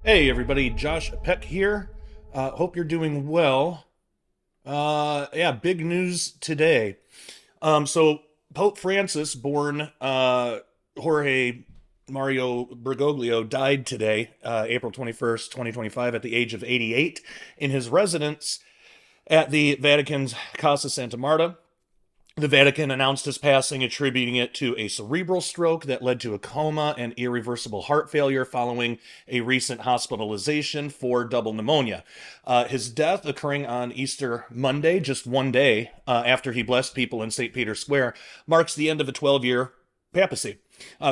Hey everybody, Josh Peck here. Hope you're doing well. Yeah, big news today. So Pope Francis, born Jorge Mario Bergoglio, died today, April 21st, 2025, at the age of 88, in his residence at the Vatican's Casa Santa Marta. The Vatican announced his passing, attributing it to a cerebral stroke that led to a coma and irreversible heart failure following a recent hospitalization for double pneumonia. His death, occurring on Easter Monday, just one day after he blessed people in St. Peter's Square, marks the end of a 12-year papacy.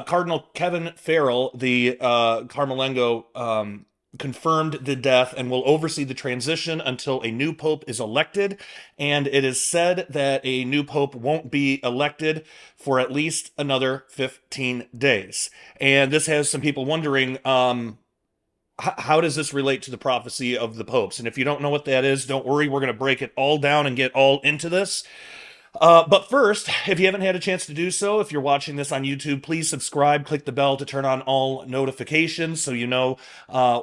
Cardinal Kevin Farrell, the Carmelengo, confirmed the death and will oversee the transition until a new pope is elected. And it is said that a new pope won't be elected for at least another 15 days. And this has some people wondering, how does this relate to the prophecy of the popes? And if you don't know what that is, don't worry, we're going to break it all down and get all into this. But first, if you haven't had a chance to do so, if you're watching this on YouTube, please subscribe, click the bell to turn on all notifications so you know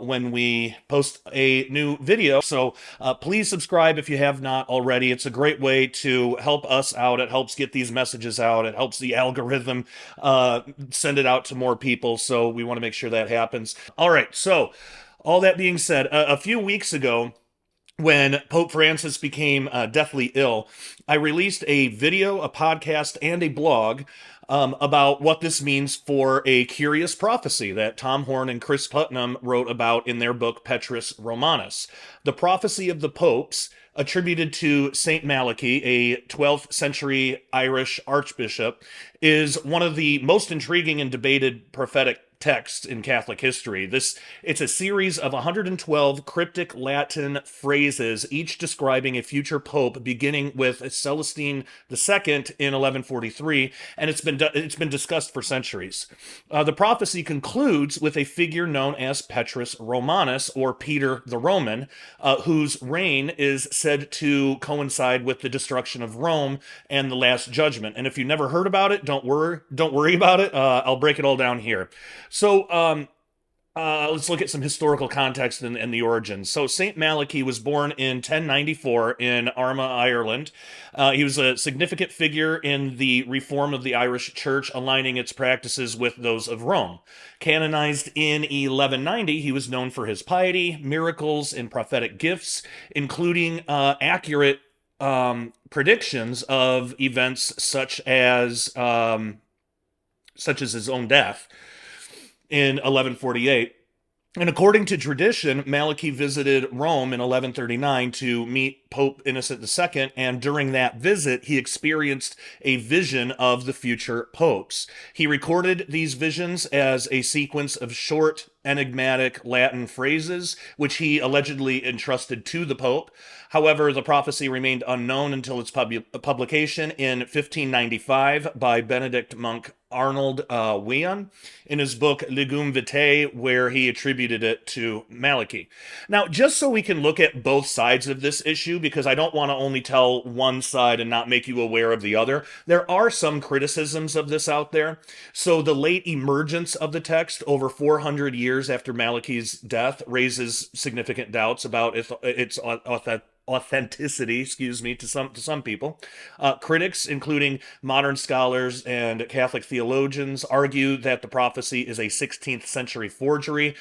when we post a new video. So please subscribe if you have not already. It's a great way to help us out. It helps get these messages out. It helps the algorithm send it out to more people. So we want to make sure that happens. All right. So all that being said, a few weeks ago, when Pope Francis became deathly ill, I released a video, a podcast, and a blog about what this means for a curious prophecy that Tom Horn and Chris Putnam wrote about in their book Petrus Romanus. The prophecy of the popes, attributed to Saint Malachy, a 12th century Irish archbishop, is one of the most intriguing and debated prophetic texts in Catholic history. It's a series of 112 cryptic Latin phrases, each describing a future pope, beginning with Celestine II in 1143, and it's been discussed for centuries. The prophecy concludes with a figure known as Petrus Romanus, or Peter the Roman, whose reign is said to coincide with the destruction of Rome and the Last Judgment. And if you never heard about it, don't worry about it. I'll break it all down here. So, let's look at some historical context and the origins. So, Saint Malachy was born in 1094 in Armagh, Ireland. He was a significant figure in the reform of the Irish Church, aligning its practices with those of Rome. Canonized in 1190, he was known for his piety, miracles, and prophetic gifts, including accurate predictions of events such as his own death in 1148. And according to tradition, Malachy visited Rome in 1139 to meet Pope Innocent II, and during that visit, he experienced a vision of the future popes. He recorded these visions as a sequence of short, enigmatic Latin phrases, which he allegedly entrusted to the Pope. However, the prophecy remained unknown until its publication in 1595 by Benedict monk Arnold Wian in his book Legum Vitae, where he attributed it to Malachy. Now, just so we can look at both sides of this issue, because I don't want to only tell one side and not make you aware of the other, there are some criticisms of this out there. So the late emergence of the text over 400 years after Malachy's death raises significant doubts about its authenticity, to some people. Critics, including modern scholars and Catholic theologians, argue that the prophecy is a 16th century forgery,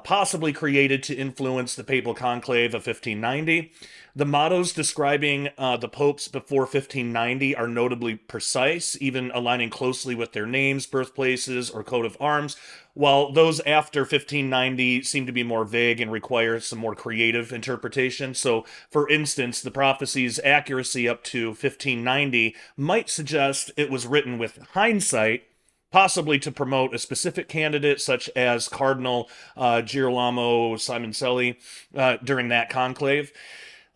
possibly created to influence the papal conclave of 1590. The mottos describing the popes before 1590 are notably precise, even aligning closely with their names, birthplaces, or coat of arms, while those after 1590 seem to be more vague and require some more creative interpretation. So, for instance, the prophecy's accuracy up to 1590 might suggest it was written with hindsight, possibly to promote a specific candidate, such as Cardinal Girolamo Simoncelli during that conclave.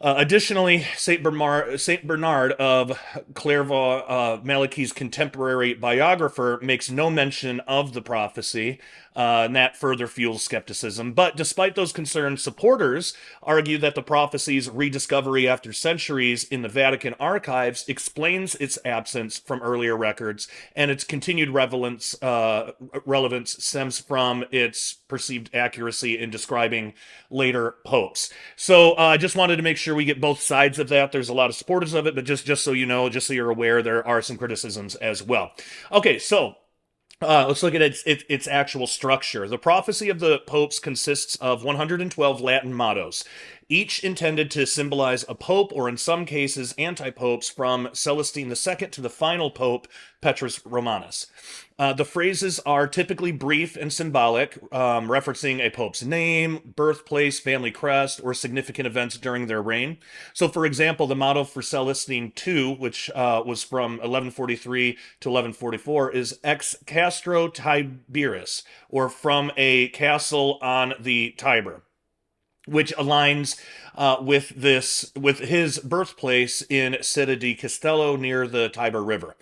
Additionally, Saint Bernard of Clairvaux, Malachy's contemporary biographer, makes no mention of the prophecy, and that further fuels skepticism. But despite those concerns, supporters argue that the prophecy's rediscovery after centuries in the Vatican archives explains its absence from earlier records, and its continued relevance stems from its perceived accuracy in describing later popes. So I just wanted to make sure we get both sides of that. There's a lot of supporters of it, but just so you know, just so you're aware, there are some criticisms as well. Okay, so let's look at its actual structure. The prophecy of the popes consists of 112 Latin mottos, each intended to symbolize a pope, or in some cases, anti-popes, from Celestine II to the final pope, Petrus Romanus. The phrases are typically brief and symbolic, referencing a pope's name, birthplace, family crest, or significant events during their reign. So, for example, the motto for Celestine II, which was from 1143 to 1144, is Ex Castro Tiberis, or from a castle on the Tiber, which aligns with his birthplace in Città di Castello near the Tiber River.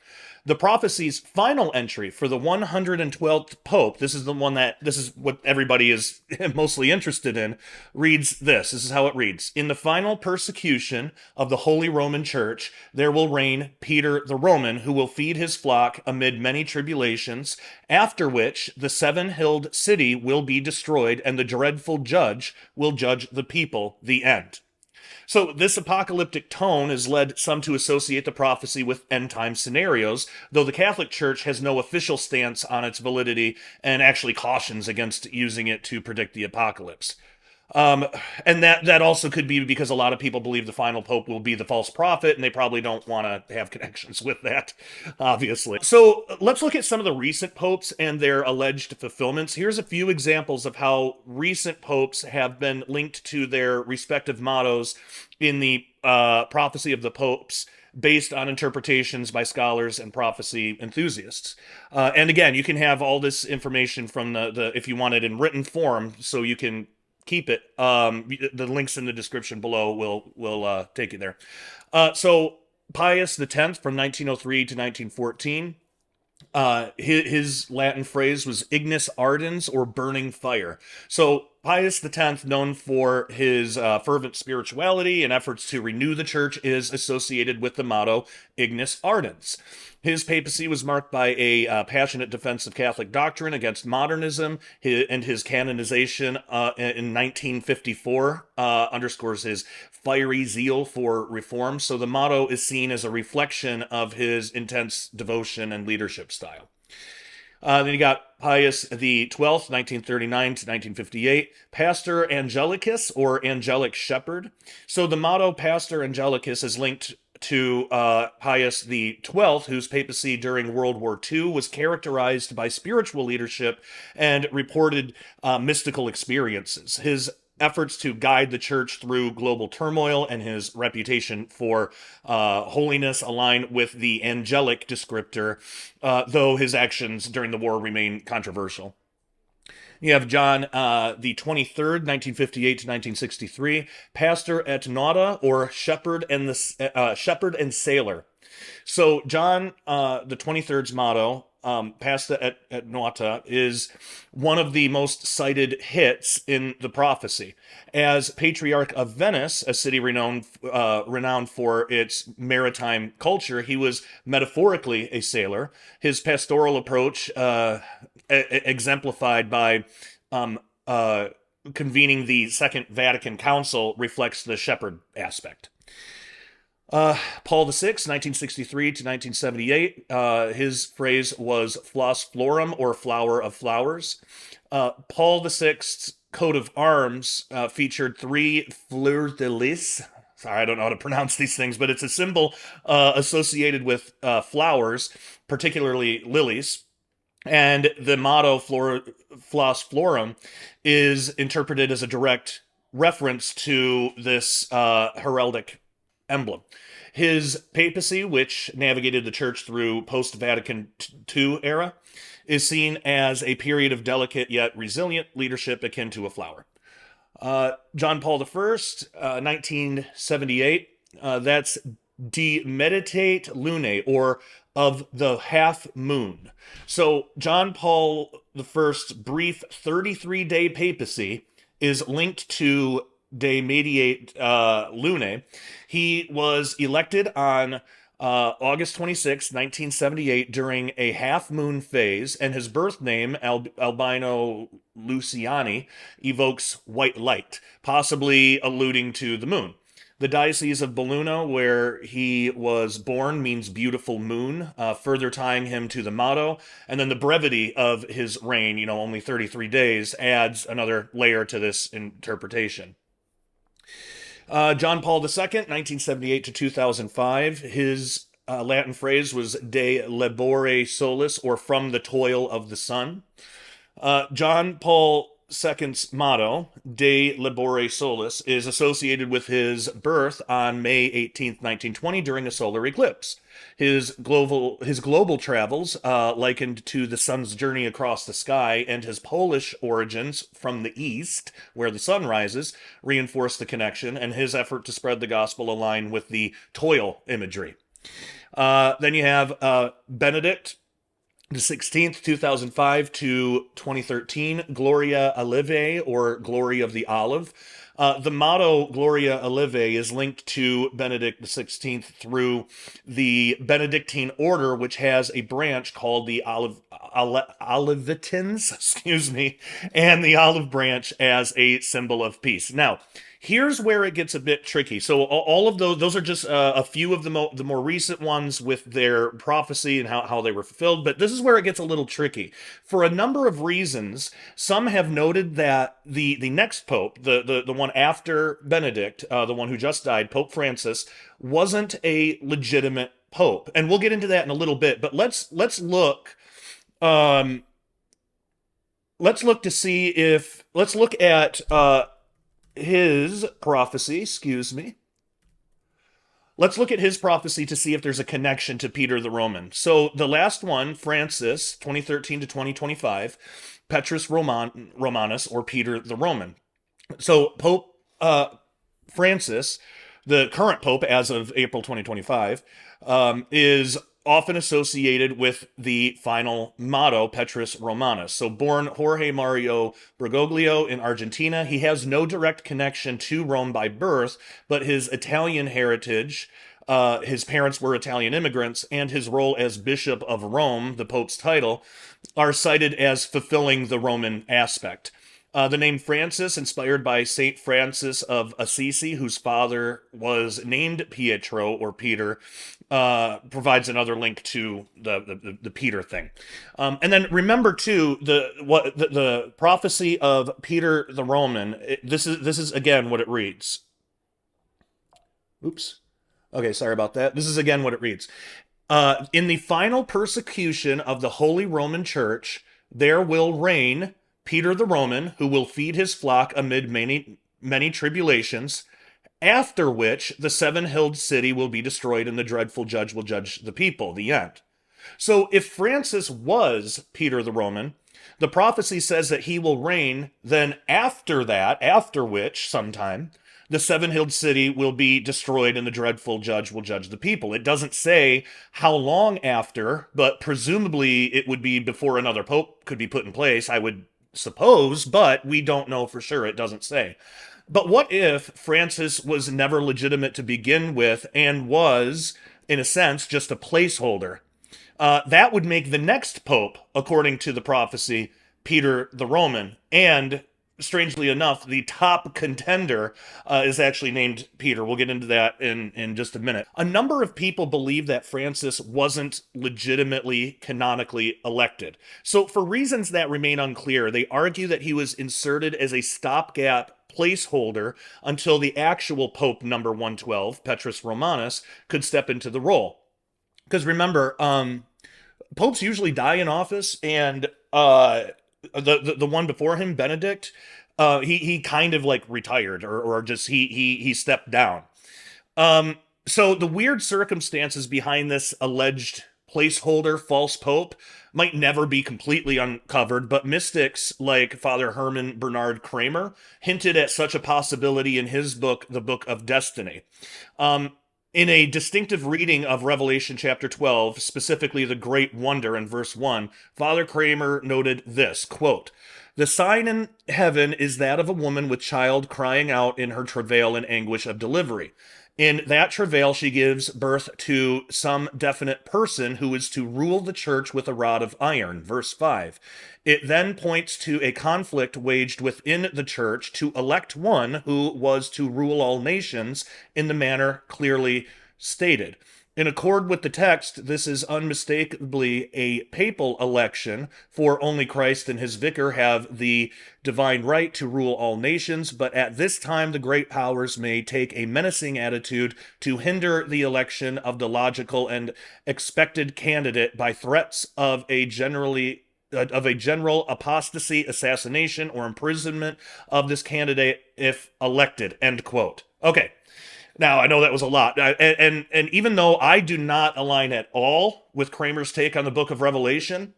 The prophecy's final entry for the 112th Pope, this is what everybody is mostly interested in, reads this. This is how it reads. In the final persecution of the Holy Roman Church, there will reign Peter the Roman, who will feed his flock amid many tribulations, after which the seven-hilled city will be destroyed and the dreadful judge will judge the people, the end. So this apocalyptic tone has led some to associate the prophecy with end-time scenarios, though the Catholic Church has no official stance on its validity and actually cautions against using it to predict the apocalypse. And that also could be because a lot of people believe the final pope will be the false prophet, and they probably don't want to have connections with that, obviously. So let's look at some of the recent popes and their alleged fulfillments. Here's a few examples of how recent popes have been linked to their respective mottos in the prophecy of the popes, based on interpretations by scholars and prophecy enthusiasts. And again, you can have all this information from the if you want it in written form, so you can keep it. The links in the description below will take you there. So Pius X from 1903 to 1914. His Latin phrase was ignis ardens, or burning fire. So Pius X, known for his fervent spirituality and efforts to renew the church, is associated with the motto ignis ardens. His papacy was marked by a passionate defense of Catholic doctrine against modernism, and his canonization in 1954 underscores his fiery zeal for reform. So the motto is seen as a reflection of his intense devotion and leadership style. Then you got Pius the 12th, 1939 to 1958, Pastor Angelicus, or angelic shepherd. So the motto Pastor Angelicus is linked to Pius the 12th, whose papacy during World War II was characterized by spiritual leadership and reported mystical experiences. His efforts to guide the church through global turmoil and his reputation for holiness align with the angelic descriptor, though his actions during the war remain controversial. You have John the 23rd, 1958 to 1963, pastor et nauta, or shepherd and sailor. So John the 23rd's motto, Pasta et Nauta, is one of the most cited hits in the prophecy. As Patriarch of Venice, a city renowned for its maritime culture, he was metaphorically a sailor. His pastoral approach, exemplified by convening the Second Vatican Council, reflects the shepherd aspect. Paul VI, 1963 to 1978, his phrase was flos florum, or flower of flowers. Paul VI's coat of arms featured 3 fleurs de lis. Sorry, I don't know how to pronounce these things, but it's a symbol associated with flowers, particularly lilies. And the motto flos florum is interpreted as a direct reference to this heraldic emblem. His papacy, which navigated the church through post-Vatican II era, is seen as a period of delicate yet resilient leadership akin to a flower. John Paul I, 1978, that's De Meditate Lunae, or of the half moon. So John Paul I's brief 33-day papacy is linked to De Mediate Lunae. He was elected on August 26, 1978, during a half moon phase, and his birth name, Albino Luciani, evokes white light, possibly alluding to the moon. The Diocese of Belluno, where he was born, means beautiful moon, further tying him to the motto. And then the brevity of his reign, only 33 days, adds another layer to this interpretation. John Paul II, 1978 to 2005. His Latin phrase was De Labore Solis, or from the toil of the sun. John Paul II's motto, De Labore Solis, is associated with his birth on May 18th, 1920, during a solar eclipse. His global travels, likened to the sun's journey across the sky, and his Polish origins from the east, where the sun rises, reinforce the connection, and his effort to spread the gospel align with the toil imagery. Then you have Benedict the 16th, 2005 to 2013, Gloria Alive, or Glory of the Olive. The motto Gloria Alive is linked to Benedict the 16th through the Benedictine order, which has a branch called the Olivitans, and the olive branch as a symbol of peace. Now, here's where it gets a bit tricky. So all of those are just a few of the more recent ones with their prophecy and how they were fulfilled. But this is where it gets a little tricky. For a number of reasons, some have noted that the next pope, the one after Benedict, the one who just died, Pope Francis, wasn't a legitimate pope. And we'll get into that in a little bit. But let's look. Let's look at his prophecy, Let's look at his prophecy to see if there's a connection to Peter the Roman. So the last one, Francis, 2013 to 2025, Petrus Romanus, or Peter the Roman. So Pope Francis, the current pope as of April 2025, is often associated with the final motto, Petrus Romanus. So born Jorge Mario Bergoglio in Argentina, he has no direct connection to Rome by birth, but his Italian heritage, his parents were Italian immigrants, and his role as Bishop of Rome, the Pope's title, are cited as fulfilling the Roman aspect. The name Francis, inspired by Saint Francis of Assisi, whose father was named Pietro or Peter, provides another link to the Peter thing. And then remember too the prophecy of Peter the Roman. This is again what it reads. Oops. Okay, sorry about that. This is again what it reads. In the final persecution of the Holy Roman Church, there will reign Peter the Roman, who will feed his flock amid many tribulations, after which the seven-hilled city will be destroyed and the dreadful judge will judge the people. The end. So if Francis was Peter the Roman, the prophecy says that he will reign, then after which, sometime, the seven-hilled city will be destroyed and the dreadful judge will judge the people. It doesn't say how long after, but presumably it would be before another pope could be put in place, I would suppose, but we don't know for sure. It doesn't say. But what if Francis was never legitimate to begin with and was, in a sense, just a placeholder? That would make the next pope, according to the prophecy, Peter the Roman. And strangely enough, the top contender is actually named Peter. We'll get into that in just a minute. A number of people believe that Francis wasn't legitimately canonically elected. So for reasons that remain unclear, they argue that he was inserted as a stopgap placeholder until the actual Pope number 112, Petrus Romanus, could step into the role. Because remember, popes usually die in office, and the one before him, Benedict, he kind of like retired or just he stepped down. So the weird circumstances behind this alleged placeholder false pope might never be completely uncovered, but mystics like Father Herman Bernard Kramer hinted at such a possibility in his book, The Book of Destiny. In a distinctive reading of Revelation chapter 12, specifically the Great Wonder in verse 1, Father Kramer noted this, quote, The sign in heaven is that of a woman with child crying out in her travail and anguish of delivery. In that travail, she gives birth to some definite person who is to rule the church with a rod of iron. Verse 5. It then points to a conflict waged within the church to elect one who was to rule all nations in the manner clearly stated. In accord with the text, this is unmistakably a papal election, for only Christ and his vicar have the divine right to rule all nations, but at this time the great powers may take a menacing attitude to hinder the election of the logical and expected candidate by threats of a general apostasy, assassination, or imprisonment of this candidate if elected. End quote. Okay. Now, I know that was a lot. And even though I do not align at all with Kramer's take on the book of Revelation,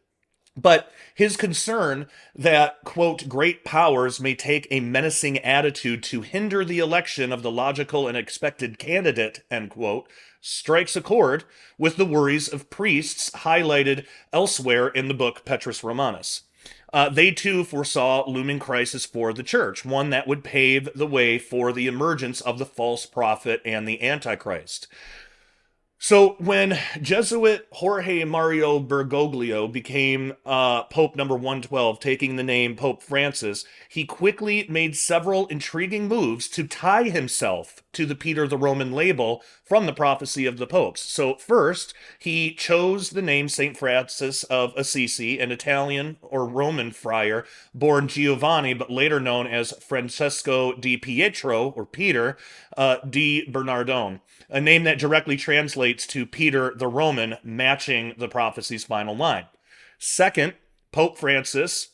but his concern that, quote, great powers may take a menacing attitude to hinder the election of the logical and expected candidate, end quote, strikes a chord with the worries of priests highlighted elsewhere in the book Petrus Romanus. They too foresaw a looming crisis for the church, one that would pave the way for the emergence of the false prophet and the Antichrist. So when Jesuit Jorge Mario Bergoglio became Pope number 112, taking the name Pope Francis, he quickly made several intriguing moves to tie himself to the Peter the Roman label from the prophecy of the popes. So first, he chose the name St. Francis of Assisi, an Italian or Roman friar born Giovanni, but later known as Francesco di Pietro, or Peter, di Bernardone, a name that directly translates to Peter the Roman, matching the prophecy's final line. Second, Pope Francis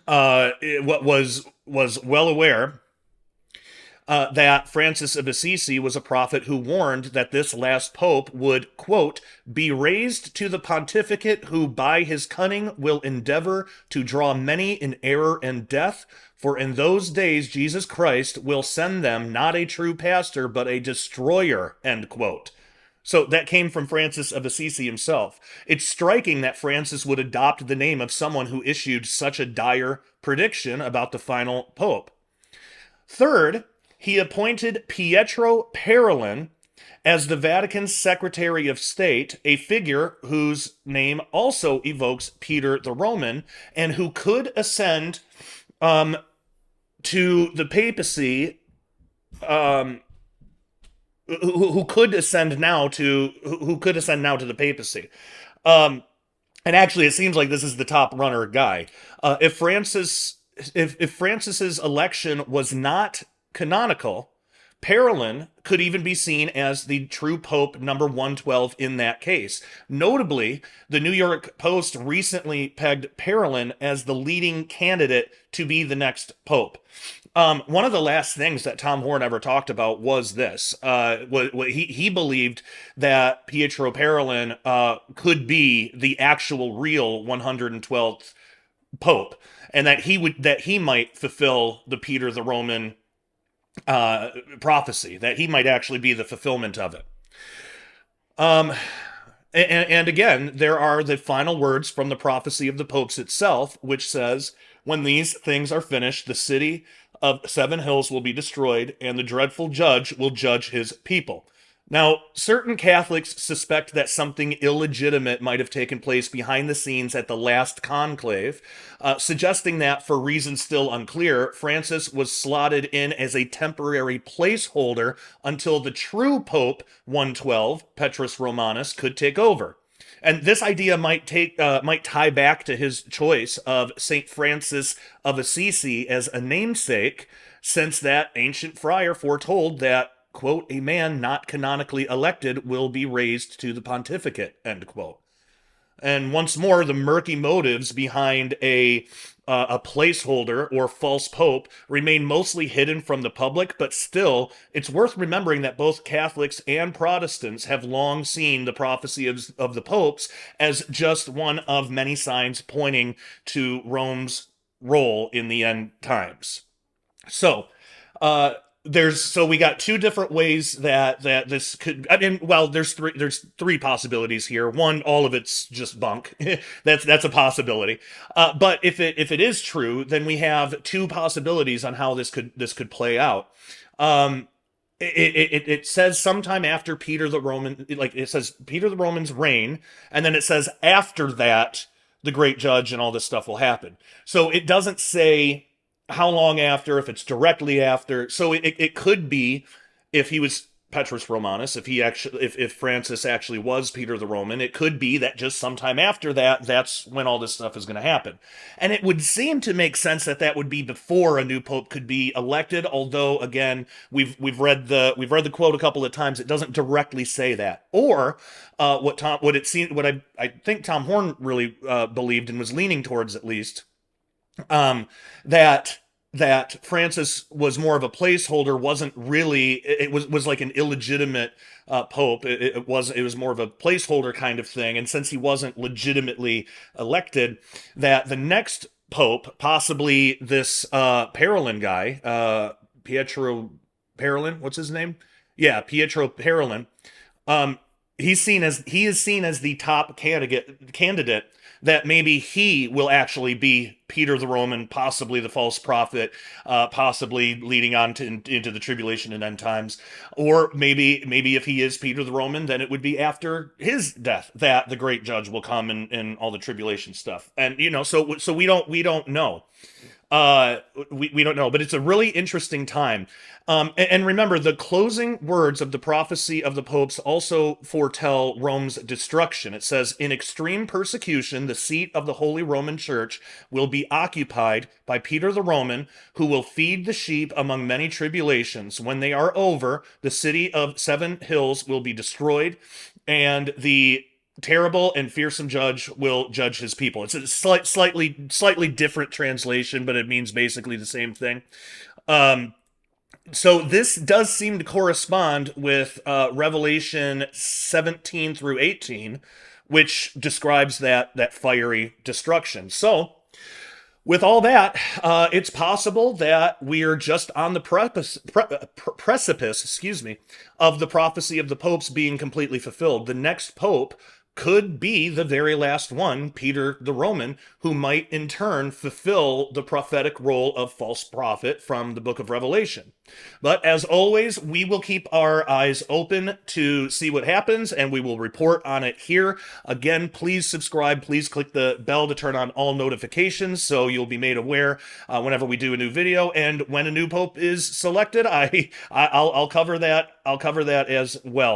was well aware that Francis of Assisi was a prophet who warned that this last pope would, quote, be raised to the pontificate who by his cunning will endeavor to draw many in error and death, for in those days Jesus Christ will send them not a true pastor, but a destroyer, end quote. So that came from Francis of Assisi himself. It's striking that Francis would adopt the name of someone who issued such a dire prediction about the final pope. Third, he appointed Pietro Parolin as the Vatican's Secretary of State, a figure whose name also evokes Peter the Roman, and who could ascend to the papacy, who could ascend now to the papacy. And actually, it seems like this is the top runner guy. If Francis's election was not canonical, Parolin could even be seen as the true Pope number 112 in that case. Notably, the New York Post recently pegged Parolin as the leading candidate to be the next Pope. One of the last things that Tom Horn ever talked about was this. He believed that Pietro Parolin could be the actual real 112th Pope, and that he might fulfill the Peter the Roman prophecy, that he might actually be the fulfillment of it. And again, there are the final words from the prophecy of the popes itself, which says, when these things are finished, the city of 7 hills will be destroyed, and the dreadful judge will judge his people. Now, certain Catholics suspect that something illegitimate might have taken place behind the scenes at the last conclave, suggesting that, for reasons still unclear, Francis was slotted in as a temporary placeholder until the true Pope 112, Petrus Romanus, could take over. And this idea might tie back to his choice of St. Francis of Assisi as a namesake, since that ancient friar foretold that, quote, a man not canonically elected will be raised to the pontificate, end quote. And once more, the murky motives behind a placeholder or false pope remain mostly hidden from the public, but still, it's worth remembering that both Catholics and Protestants have long seen the prophecy of the popes as just one of many signs pointing to Rome's role in the end times. So, We got two different ways that this could. I mean, well, there's three possibilities here. One, all of it's just bunk. That's a possibility. But if it is true, then we have two possibilities on how this could play out. Um, it says sometime after Peter the Roman, like it says Peter the Roman's reign, and then it says after that the great judge and all this stuff will happen. So it doesn't say how long after, if it's directly after. So it could be, if he was Petrus Romanus, if Francis actually was Peter the Roman, it could be that just sometime after that, that's when all this stuff is going to happen. And it would seem to make sense that that would be before a new pope could be elected. Although, again, we've read the quote a couple of times. It doesn't directly say that. Or what I think Tom Horn really believed and was leaning towards, at least, um, that Francis was more of a placeholder, wasn't really. It was like an illegitimate pope. It was more of a placeholder kind of thing. And since he wasn't legitimately elected, that the next pope, possibly this Parolin guy, Pietro Parolin, what's his name? Yeah, Pietro Parolin. Um, he is seen as the top candidate, that maybe he will actually be Peter the Roman, possibly the false prophet, possibly leading on into the tribulation and end times. Or maybe if he is Peter the Roman, then it would be after his death that the great judge will come, and all the tribulation stuff. And so we don't know. We don't know, but it's a really interesting time. And remember, the closing words of the prophecy of the popes also foretell Rome's destruction. It says, "In extreme persecution, the seat of the Holy Roman Church will be occupied by Peter the Roman, who will feed the sheep among many tribulations. When they are over, the city of seven hills will be destroyed, and the terrible and fearsome judge will judge his people." It's a slightly different translation, but it means basically the same thing. Um, so this does seem to correspond with Revelation 17 through 18, which describes that fiery destruction. So with all that, it's possible that we're just on the precipice, excuse me, of the prophecy of the popes being completely fulfilled. The next pope could be the very last one, Peter the Roman, who might in turn fulfill the prophetic role of false prophet from the book of Revelation. But as always, we will keep our eyes open to see what happens, and we will report on it here. Again, please subscribe. Please click the bell to turn on all notifications so you'll be made aware whenever we do a new video. And when a new pope is selected, I'll cover that. I'll cover that as well.